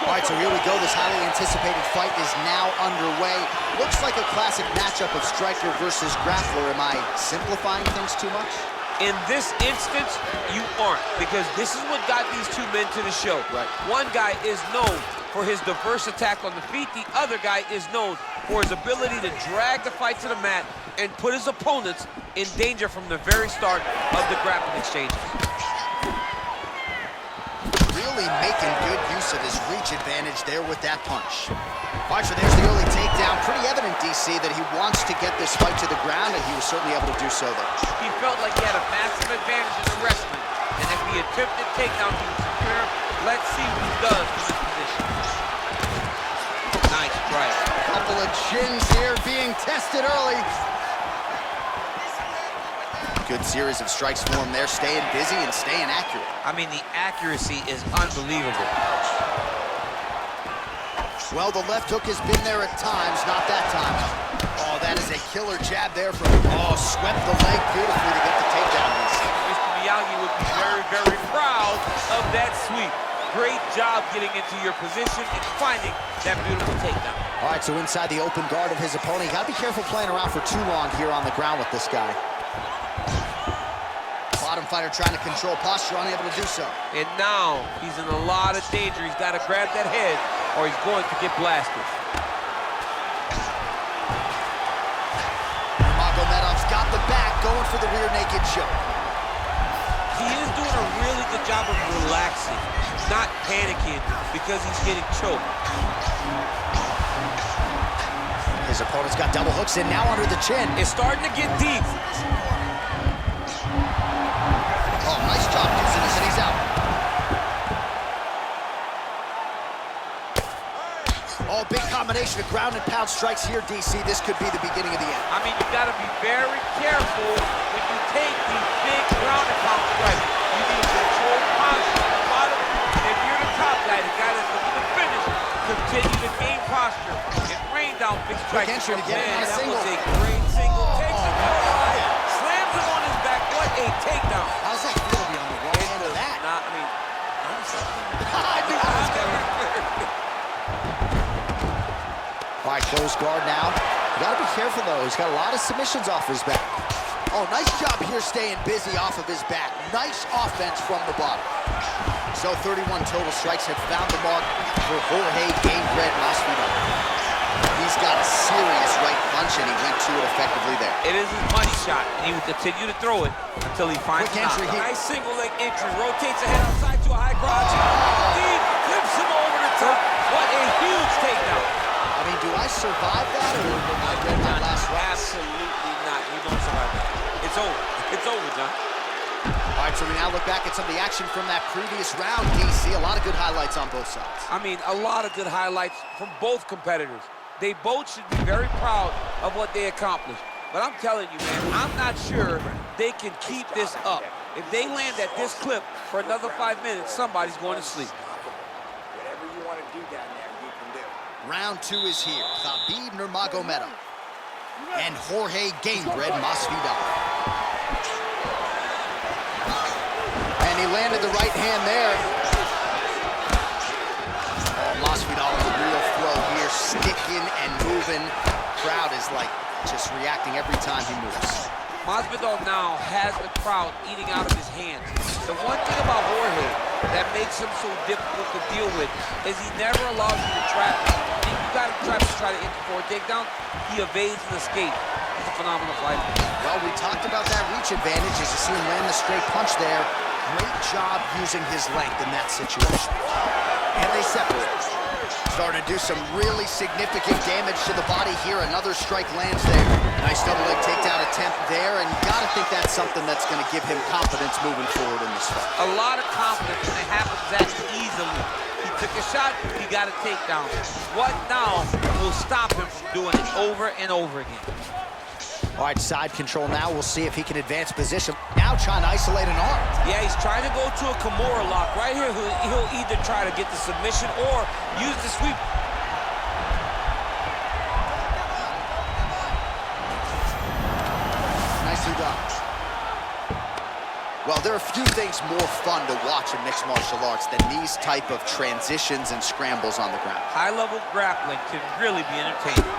All right, so here we go. This highly anticipated fight is now underway. Looks like a classic matchup of striker versus grappler. Am I simplifying things too much? In this instance, you aren't, because this is what got these two men to the show. Right. One guy is known for his diverse attack on the feet. The other guy is known for his ability to drag the fight to the mat and put his opponents in danger from the very start of the grappling exchanges. Really making good use of his reach advantage there with that punch. All right, so there's the early takedown. Pretty evident, DC, that he wants to get this fight to the ground, and he was certainly able to do so there. He felt like he had a massive advantage in the wrestling, and if he attempted takedown, he was secure. Let's see what he does from this position. Nice strike. Couple of chins here being tested early. Good series of strikes for him there, staying busy and staying accurate. I mean, the accuracy is unbelievable. Well, the left hook has been there at times, not that time. Oh, that is a killer jab there from, swept the leg beautifully to get the takedown. Mr. Miyagi would be very, very proud of that sweep. Great job getting into your position and finding that beautiful takedown. All right, so inside the open guard of his opponent, you gotta be careful playing around for too long here on the ground with this guy. Bottom fighter trying to control posture, unable to do so. And now he's in a lot of danger. He's got to grab that head or he's going to get blasted. Nurmagomedov's got the back, going for the rear naked choke. He is doing a really good job of relaxing, not panicking because he's getting choked. His opponent's got double hooks in, now under the chin. It's starting to get deep. Oh, nice job using this, and he's out. Oh, big combination of ground and pound strikes here, DC. This could be the beginning of the end. I mean, you got to be very careful when you take these big ground and pound strikes. You need to control posture on the bottom. If you're the top guy, the guy that's looking to finish, continue to gain posture and rain down big strikes. Quick entry to get him on a that single. was a great single. Takes him outside, slams him on his back. What a takedown. How's that feel to be on the wrong end of that? Not, I mean, I knew that was coming. All right, close guard now. You gotta be careful, though. He's got a lot of submissions off his back. Oh, nice job here staying busy off of his back. Nice offense from the bottom. So 31 total strikes have found the mark for Jorge Masvidal. He's got a serious right punch, and he went to it effectively there. it is his money shot, and he will continue to throw it until he finds Quick entry here. Nice single leg entry, rotates the head outside to a high crotch. Deep, flips him over the top. What a huge takedown. I mean, do I survive that, or will I get my last round? Absolutely not. You don't survive that. It's over. It's over, John. All right, so we now look back at some of the action from that previous round, DC. A lot of good highlights on both sides. I mean, a lot of good highlights from both competitors. They both should be very proud of what they accomplished. But I'm telling you, man, I'm not sure they can keep this up. If they land at this clip for another 5 minutes, somebody's going to sleep. Whatever you want to do down there, you can do. Round two is here. Khabib Nurmagomedov and Jorge Masvidal. And he landed the right hand there. Oh, Masvidal in the real flow here, sticking and moving. Crowd is like just reacting every time he moves. Masvidal now has the crowd eating out of his hands. The one thing about Jorge that makes him so difficult to deal with is he never allows you to trap him. If you got him trapped to try to enter for a takedown, he evades and escapes. He's a phenomenal fighter. Well, we talked about that reach advantage as you see him land the straight punch there. Great job using his length in that situation. And they separate. Starting to do some really significant damage to the body here. Another strike lands there. Nice double leg takedown attempt there, and you gotta think that's something that's gonna give him confidence moving forward in this fight. A lot of confidence, and it happens that easily. He took a shot, he got a takedown. What now will stop him from doing it over and over again? All right, side control now. We'll see if he can advance position. Now trying to isolate an arm. Yeah, he's trying to go to a Kimura lock. Right here, he'll either try to get the submission or use the sweep. Nicely done. Well, there are a few things more fun to watch in mixed martial arts than these type of transitions and scrambles on the ground. High-level grappling can really be entertaining.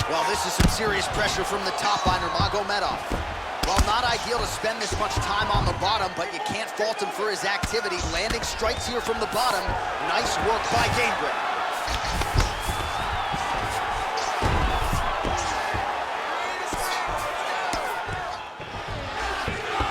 Well, this is some serious pressure from the top by Nurmagomedov. Well, not ideal to spend this much time on the bottom, but you can't fault him for his activity. Landing strikes here from the bottom. Nice work by Gainbreak.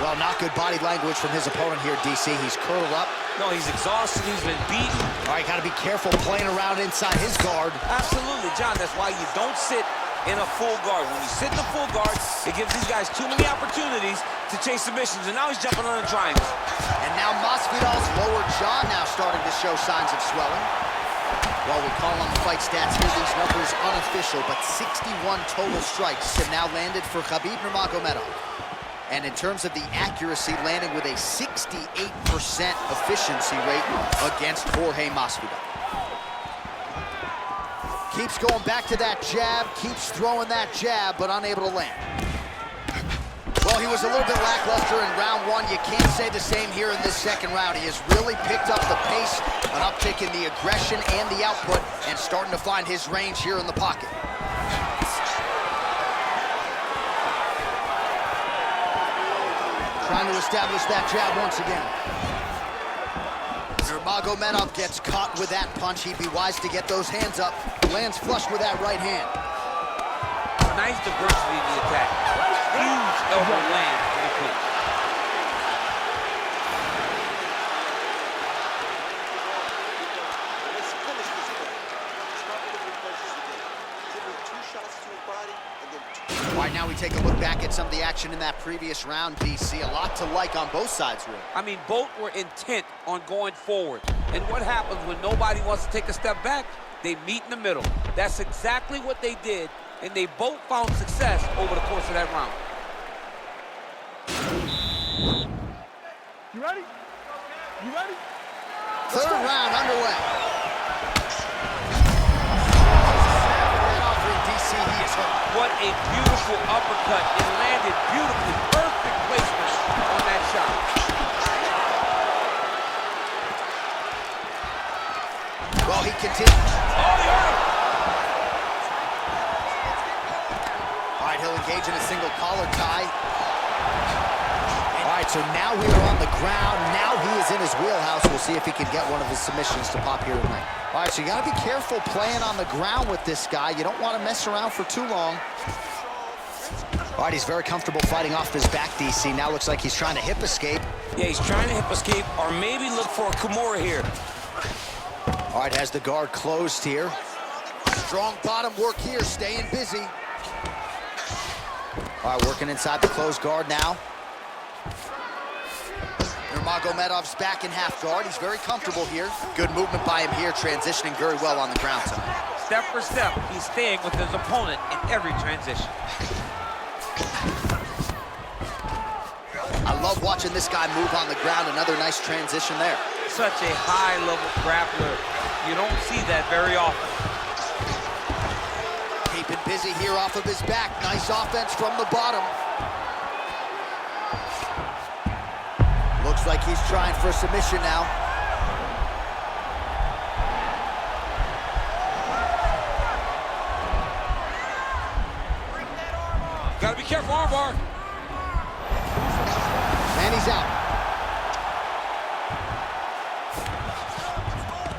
Well, not good body language from his opponent here, DC. He's curled up. No, he's exhausted. He's been beaten. All right, got to be careful playing around inside his guard. Absolutely, John. That's why you don't sit in a full guard. When you sit in a full guard, it gives these guys too many opportunities to chase submissions, and now he's jumping on the triangles. And now Masvidal's lower jaw now starting to show signs of swelling. Well, we call on the fight stats here. These numbers unofficial, but 61 total strikes have now landed for Khabib Nurmagomedov. And in terms of the accuracy, landing with a 68% efficiency rate against Jorge Masvidal. Keeps going back to that jab, keeps throwing that jab, but unable to land. Well, he was a little bit lackluster in round one. You can't say the same here in this second round. He has really picked up the pace, an uptick in the aggression and the output, and starting to find his range here in the pocket. Trying to establish that jab once again. Nurmagomedov gets caught with that punch. He'd be wise to get those hands up. Lands flush with that right hand. Nice diversity in the attack. Huge elbow land in the clinch. All right, now we take a look back at some of the action in that previous round, DC. A lot to like on both sides, really. I mean, both were intent on going forward. And what happens when nobody wants to take a step back? They meet in the middle. That's exactly what they did, and they both found success over the course of that round. You ready? You ready? Third round underway. What a beautiful uppercut. It landed beautifully. Perfect placement on that shot. Well, he continues. Oh, yeah. All right, he'll engage in a single collar tie. All right, so now we are on the ground. Now he is in his wheelhouse. We'll see if he can get one of his submissions to pop here tonight. All right, so you got to be careful playing on the ground with this guy. You don't want to mess around for too long. All right, he's very comfortable fighting off his back, DC. Now looks like he's trying to hip escape. Yeah, he's trying to hip escape or maybe look for a Kimura here. All right, has the guard closed here. Strong bottom work here, staying busy. All right, working inside the closed guard now. Nurmagomedov's back in half guard. He's very comfortable here. Good movement by him here, transitioning very well on the ground tonight. Step for step, he's staying with his opponent in every transition. I love watching this guy move on the ground. Another nice transition there. Such a high-level grappler. You don't see that very often. Keeping busy here off of his back. Nice offense from the bottom. Looks like he's trying for a submission now. Gotta be careful, armbar. And he's out.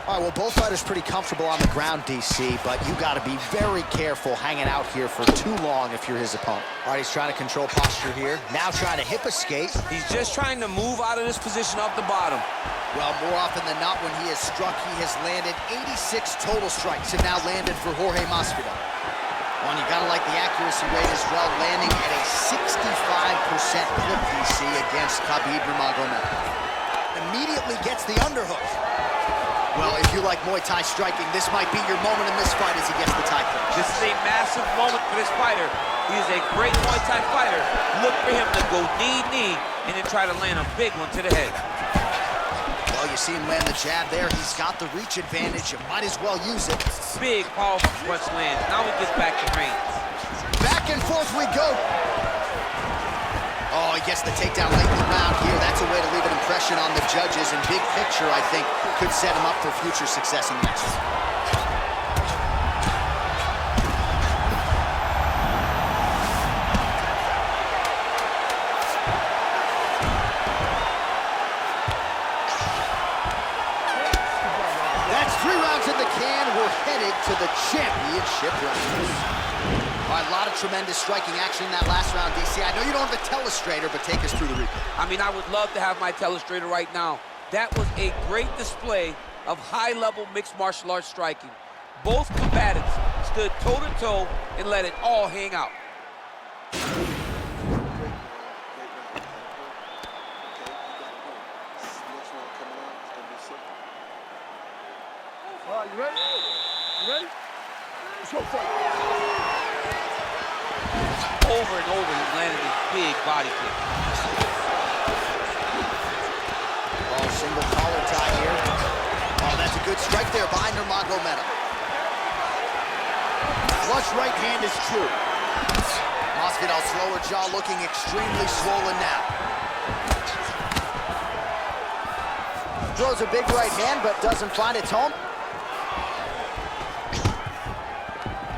All right, well, both fighters pretty comfortable on the ground, DC, but you got to be very careful hanging out here for too long if you're his opponent. All right, he's trying to control posture here. Now trying to hip escape. He's just trying to move out of this position off the bottom. Well, more often than not, when he has struck, he has landed 86 total strikes and now landed for Jorge Masvidal. Well, you got to like the accuracy rate as well, landing at a 65% clip, DC, against Khabib Nurmagomedov. Immediately gets the underhook. Well, if you like Muay Thai striking, this might be your moment in this fight as he gets the Thai clinch. This is a massive moment for this fighter. He is a great Muay Thai fighter. Look for him to go knee, and then try to land a big one to the head. Well, you see him land the jab there. He's got the reach advantage. You might as well use it. Big, powerful punch lands. Now he gets back to range. Back and forth we go. Oh, he gets the takedown late in the round here. That's a way to leave an impression on the judges, and big picture, I think, could set him up for future success in the next one. That's 3 rounds in the can. We're headed to the championship rounds. All right, a lot of tremendous striking action in that last round, DC. I know you don't have a telestrator, but take us through the replay. I mean, I would love to have my telestrator right now. That was a great display of high-level mixed martial arts striking. Both combatants stood toe-to-toe and let it all hang out. All right, you ready? You ready? Let's go fight. Over and over, he landed his big body kick. Oh, single collar tie here. Oh, that's a good strike there by Nurmagomedov. Flush right hand is true. Masvidal's lower jaw looking extremely swollen now. Throws a big right hand, but doesn't find its home.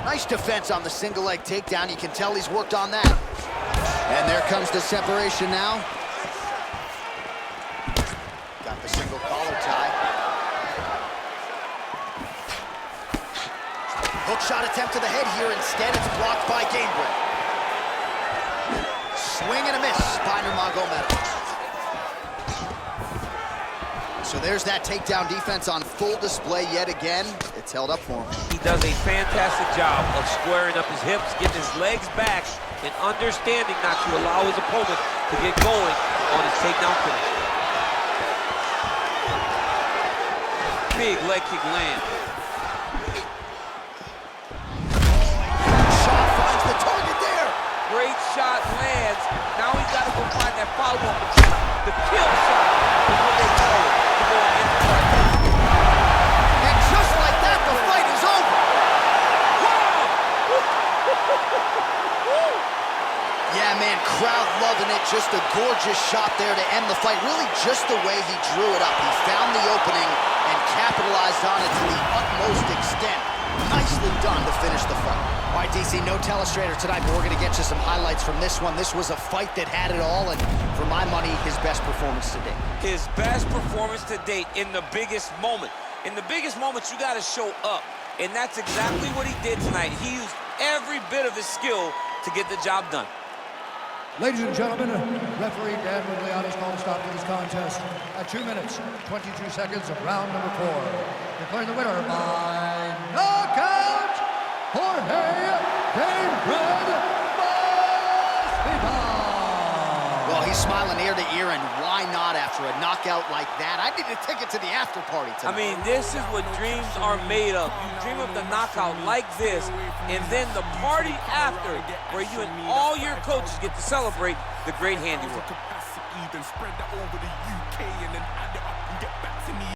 Nice defense on the single leg takedown. You can tell he's worked on that. And there comes the separation now. Got the single collar tie. Hook shot attempt to the head here. Instead, it's blocked by Gamebred. Swing and a miss by Nurmagomedov. So there's that takedown defense on full display yet again. It's held up for him. He does a fantastic job of squaring up his hips, getting his legs back, and understanding not to allow his opponent to get going on his takedown finish. Big leg kick land. Shot finds the target there. Great shot lands. Now he's got to go find that follow-up attack. The kill shot is what they call it. And just like that, the fight is over. Yeah, man, crowd loving it. Just a gorgeous shot there to end the fight. Really just the way he drew it up. He found the opening and capitalized on it to the utmost extent. Nicely done to finish the fight. All right, DC, no telestrator tonight, but we're going to get you some highlights from this one. This was a fight that had it all, and for my money, his best performance to date. His best performance to date in the biggest moment. In the biggest moments, you got to show up, and that's exactly what he did tonight. He used every bit of his skill to get the job done. Ladies and gentlemen, referee Dan Rugliano's called a stop to this contest at 2 minutes, 22 seconds of round number 4. Declaring the winner by knockout, Jorge Masvidal. Well, he's smiling ear to ear, and why not after a knockout like that? I need a ticket to the after party tonight. I mean, this is what dreams are made of. You dream of the knockout like this, and then the party after, where you and all your coaches get to celebrate the great handiwork.